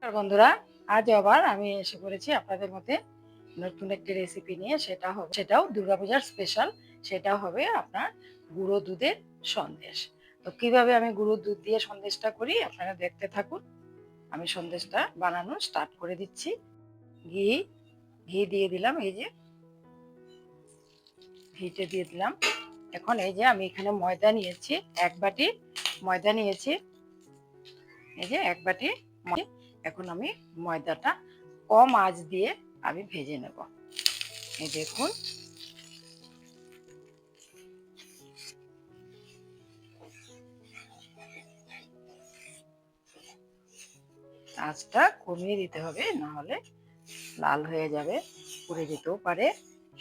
নমস্কার বন্ধুরা, আজ আবার আমি এসে পড়েছি আপনাদের মধ্যে নতুন একটি রেসিপি নিয়ে। সেটাও দুর্গাপূজার স্পেশাল। সেটা হবে আপনার গুঁড়ো দুধের সন্দেশ। তো কিভাবে আমি গুঁড়ো দুধ দিয়ে সন্দেশটা করি আপনারা দেখতে থাকুন। আমি সন্দেশটা বানানো স্টার্ট করে দিচ্ছি। ঘি ঘি দিয়ে দিলাম, এই যে ঘিটা দিয়ে দিলাম। এখন এই যে আমি এখানে ময়দা নিয়েছি, 1 বাটি ময়দা নিয়েছি। এই যে 1 বাটি। এখন আমি ময়দাটা কম আঁচ দিয়ে আমি ভেজে নেব। এই দেখুন, আঁচটা কমিয়ে দিতে হবে, না হলে লাল হয়ে যাবে, পুড়ে যেতেও পারে।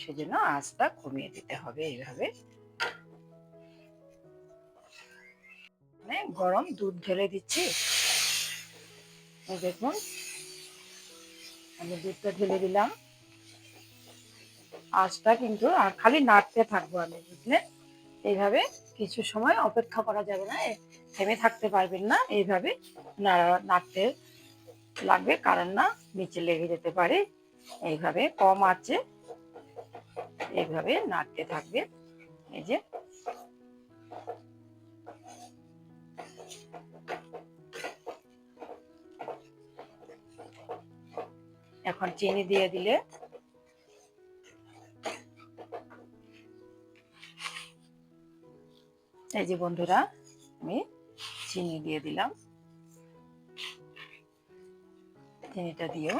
সেজন্য আঁচটা কমিয়ে দিতে হবে। এইভাবে গরম দুধ ঢেলে দিচ্ছি। দেখুন, আমি দুধটা ঢেলে দিলাম। আঁচটা কিন্তু আর খালি নাড়তে থাকবো আমি, বুঝলে? এইভাবে কিছু সময় অপেক্ষা করা যাবে না, থেমে থাকতে পারবেন না। এইভাবে নাড়তে লাগবে, কারণ না নিচে লেগে যেতে পারে। এইভাবে কম আঁচে এইভাবে নাড়তে থাকবে। এই যে এখন চিনি দিয়ে দিলে, এই যে বন্ধুরা, আমি চিনি দিয়ে দিলাম। চিনিটা দিয়েও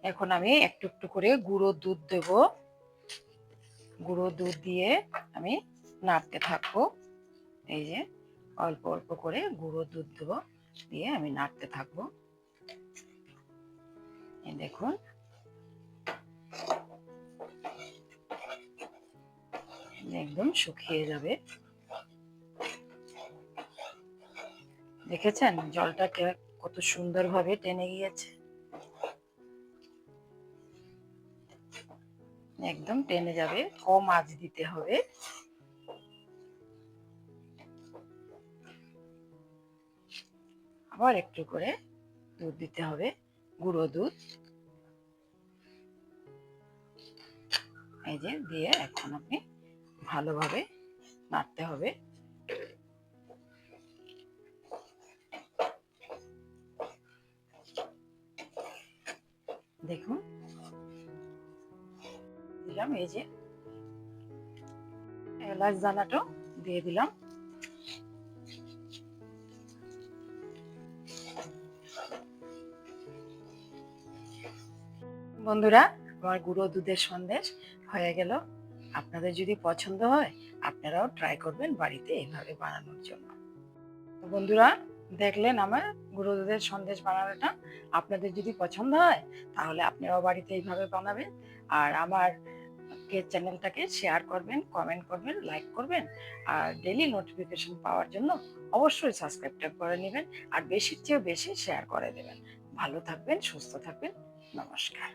এখন আমি একটু একটু করে গুঁড়ো দুধ দেব। গুঁড়ো দুধ দিয়ে আমি নাড়তে থাকবো। এই যে অল্প অল্প করে গুঁড়ো দুধ দেবো, দিয়ে আমি নাড়তে থাকবো। এই দেখুন, একদম শুকিয়ে যাবে। দেখেছেন জলটা কত সুন্দরভাবে টেনে গিয়েছে, একদম টেনে যাবে। কম আঁচ দিতে হবে। আবার একটু করে দুধ দিতে হবে, গুঁড়ো দুধ। এই যে দিয়ে এখন আপনি ভালোভাবে নাড়তে হবে। দেখুন, দিলাম এই যে এলাচ দানাটাও দিয়ে দিলাম। বন্ধুরা, আমার গুঁড়ো দুধের সন্দেশ হয়ে গেল। আপনাদের যদি পছন্দ হয় আপনারাও ট্রাই করবেন বাড়িতে এইভাবে বানানোর জন্য। তো বন্ধুরা, দেখলেন আমার গুঁড়ো দুধের সন্দেশ বানানোটা। আপনাদের যদি পছন্দ হয় তাহলে আপনারাও বাড়িতে এইভাবে বানাবেন। আর আমার চ্যানেলটাকে শেয়ার করবেন, কমেন্ট করবেন, লাইক করবেন। আর ডেইলি নোটিফিকেশন পাওয়ার জন্য অবশ্যই সাবস্ক্রাইবটা করে নেবেন। আর বেশির চেয়ে বেশি শেয়ার করে দেবেন। ভালো থাকবেন, সুস্থ থাকবেন। নমস্কার।